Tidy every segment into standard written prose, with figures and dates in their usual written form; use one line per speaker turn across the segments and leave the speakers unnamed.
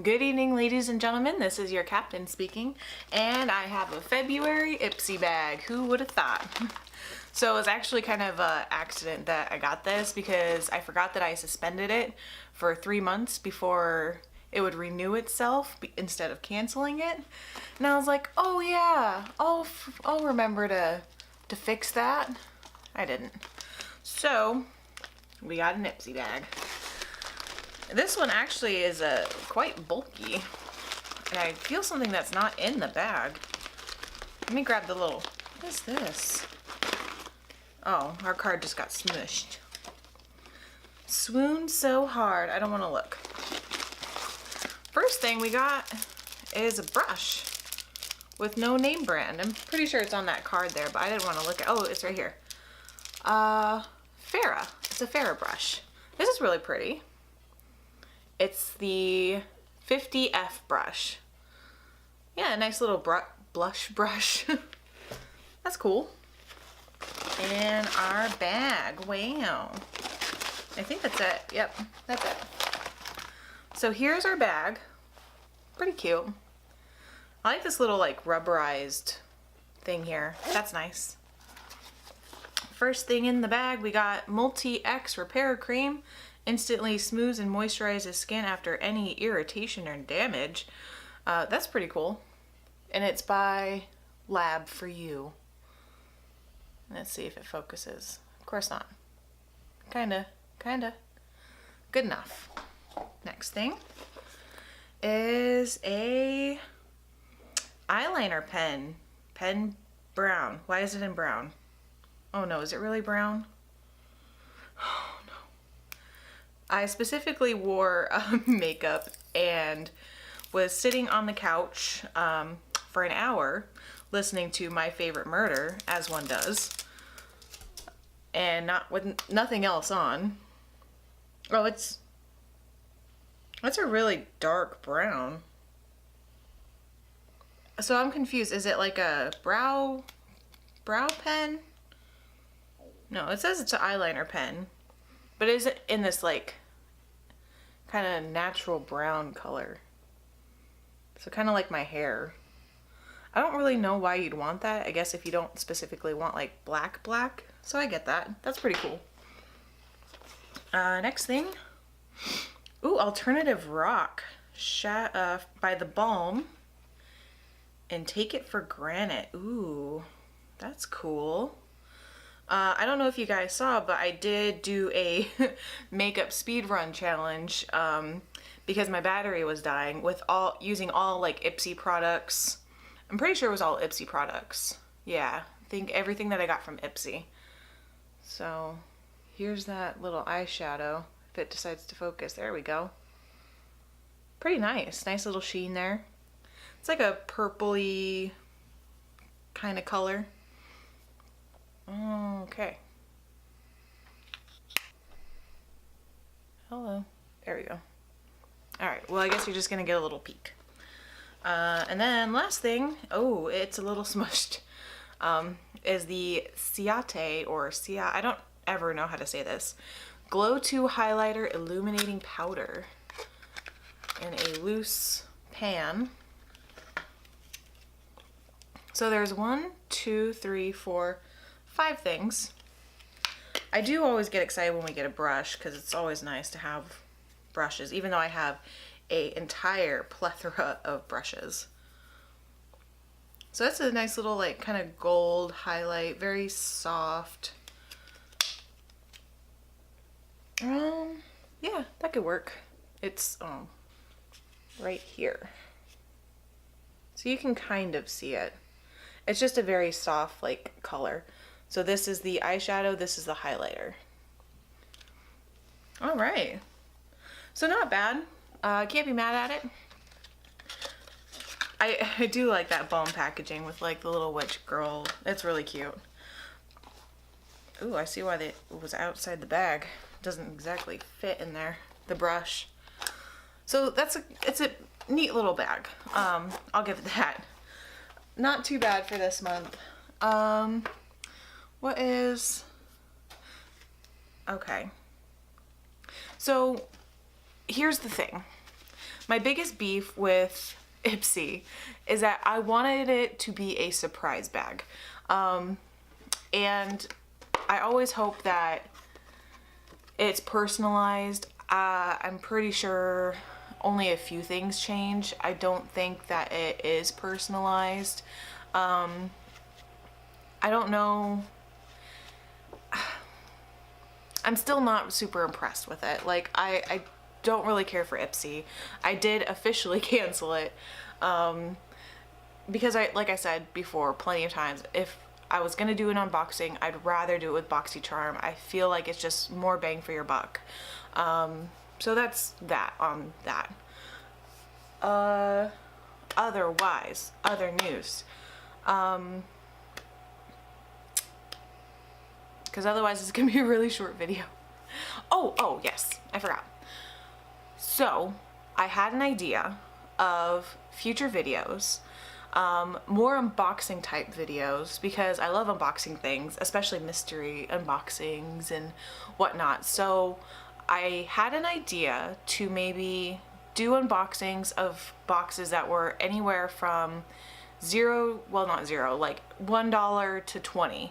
Good evening, ladies and gentlemen. This is your captain speaking, and I have a February Ipsy bag. Who would have thought? So it was actually kind of an accident that I got this because I forgot that I suspended it for 3 months before it would renew itself instead of canceling it. And I was like, oh yeah, I'll remember to fix that. I didn't. So we got an Ipsy bag. This one actually is quite bulky, and I feel something that's not in the bag. Let me grab the little, what is this? Oh, our card just got smushed. Swooned so hard, I don't want to look. First thing we got is a brush with no name brand. I'm pretty sure it's on that card there, but I didn't want to look at, oh, it's right here. Farrah, it's a Farrah brush. This is really pretty. It's the 50F brush. Yeah, a nice little blush brush. That's cool. And our bag, wow. I think that's it, yep, that's it. So here's our bag, pretty cute. I like this little like rubberized thing here, that's nice. First thing in the bag, we got Multi-X Repair Cream. Instantly smooths and moisturizes skin after any irritation or damage. That's pretty cool. And it's by Lab for You. Let's see if it focuses. Of course not. Kinda. Good enough. Next thing is a eyeliner pen. Pen brown. Why is it in brown? Oh no, is it really brown? I specifically wore makeup and was sitting on the couch for an hour listening to My Favorite Murder, as one does, and with nothing else on. Oh, that's a really dark brown. So I'm confused. Is it like a brow pen? No, it says it's an eyeliner pen. But is it in this like kind of natural brown color? So kind of like my hair. I don't really know why you'd want that. I guess if you don't specifically want like black. So I get that. That's pretty cool. Next thing. Ooh, Alternative Rock by The Balm. And Take It for Granted. Ooh, that's cool. I don't know if you guys saw, but I did do a makeup speed run challenge because my battery was dying with using all like Ipsy products. I'm pretty sure it was all Ipsy products. Yeah, I think everything that I got from Ipsy. So here's that little eyeshadow. If it decides to focus, there we go. Pretty nice. Nice little sheen there. It's like a purpley kind of color. Okay. Hello. There we go. Alright, well I guess you're just gonna get a little peek. And then last thing, oh, it's a little smushed, is the Ciate, or Cia, I don't ever know how to say this, Glow 2 Highlighter Illuminating Powder in a loose pan. So there's 1, 2, 3, 4, 5 things. I do always get excited when we get a brush because it's always nice to have brushes, even though I have an entire plethora of brushes. So that's a nice little like kind of gold highlight, very soft. Yeah, that could work. It's right here. So you can kind of see it. It's just a very soft like color. So this is the eyeshadow, this is the highlighter. All right. So not bad. Can't be mad at it. I do like that Balm packaging with like the little witch girl. It's really cute. Ooh, I see why it was outside the bag. Doesn't exactly fit in there, the brush. So it's a neat little bag. I'll give it that. Not too bad for this month. Okay. So here's the thing. My biggest beef with Ipsy is that I wanted it to be a surprise bag. And I always hope that it's personalized. I'm pretty sure only a few things change. I don't think that it is personalized. I don't know. I'm still not super impressed with it. Like, I don't really care for Ipsy. I did officially cancel it because like I said before plenty of times, if I was gonna do an unboxing, I'd rather do it with BoxyCharm. I feel like it's just more bang for your buck. So that's that on that. Otherwise, other news. Because otherwise it's gonna be a really short video. Oh yes, I forgot. So I had an idea of future videos, more unboxing type videos, because I love unboxing things, especially mystery unboxings and whatnot. So I had an idea to maybe do unboxings of boxes that were anywhere from like $1 to $20.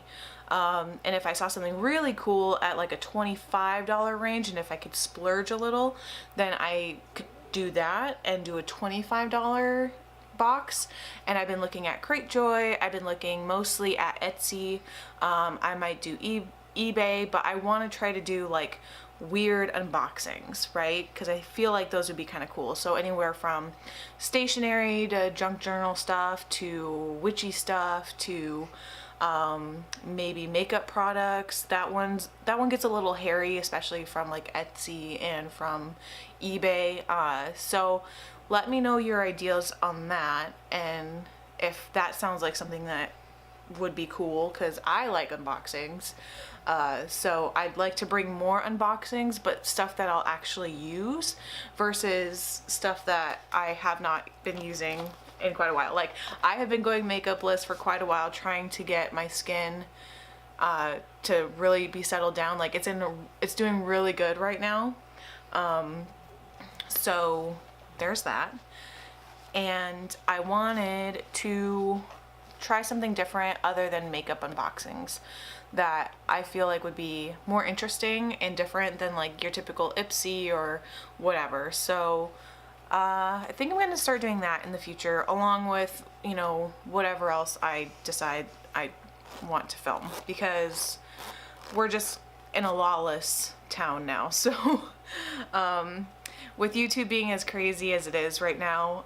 And if I saw something really cool at like a $25 range, and if I could splurge a little, then I could do that and do a $25 box. And I've been looking at Cratejoy. I've been looking mostly at Etsy. I might do eBay, but I want to try to do like weird unboxings, right? Because I feel like those would be kind of cool. So anywhere from stationery to junk journal stuff to witchy stuff to maybe makeup products. That one gets a little hairy, especially from like Etsy and from eBay. So let me know your ideas on that, and if that sounds like something that would be cool, because I like unboxings. So I'd like to bring more unboxings, but stuff that I'll actually use versus stuff that I have not been using in quite a while. Like, I have been going makeup-less for quite a while, trying to get my skin to really be settled down. Like, it's doing really good right now. So there's that. And I wanted to try something different other than makeup unboxings that I feel like would be more interesting and different than like your typical Ipsy or whatever. So I think I'm going to start doing that in the future, along with, you know, whatever else I decide I want to film, because we're just in a lawless town now. So with YouTube being as crazy as it is right now,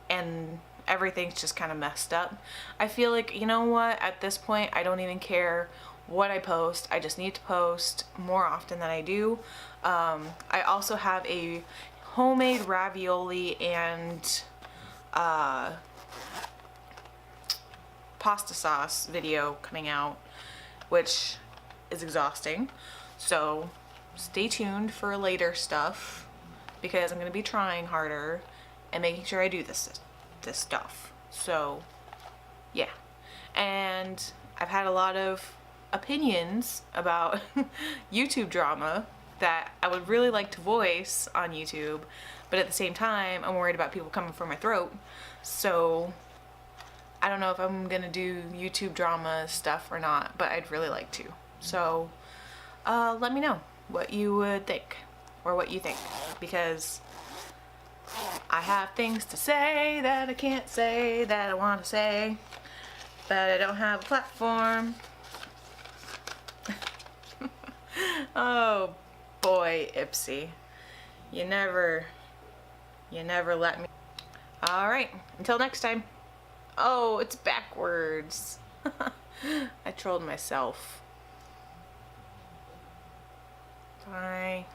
and everything's just kind of messed up, I feel like, you know what, at this point I don't even care what I post. I just need to post more often than I do. I also have a homemade ravioli and pasta sauce video coming out, which is exhausting. So stay tuned for later stuff, because I'm going to be trying harder and making sure I do this stuff. So yeah. And I've had a lot of opinions about YouTube drama that I would really like to voice on YouTube, but at the same time I'm worried about people coming for my throat. So I don't know if I'm gonna do YouTube drama stuff or not, but I'd really like to. So let me know what you would think, or what you think, because I have things to say that I can't say that I want to say, but I don't have a platform. Oh boy, Ipsy, you never let me. Alright, until next time. Oh, it's backwards. I trolled myself. Bye.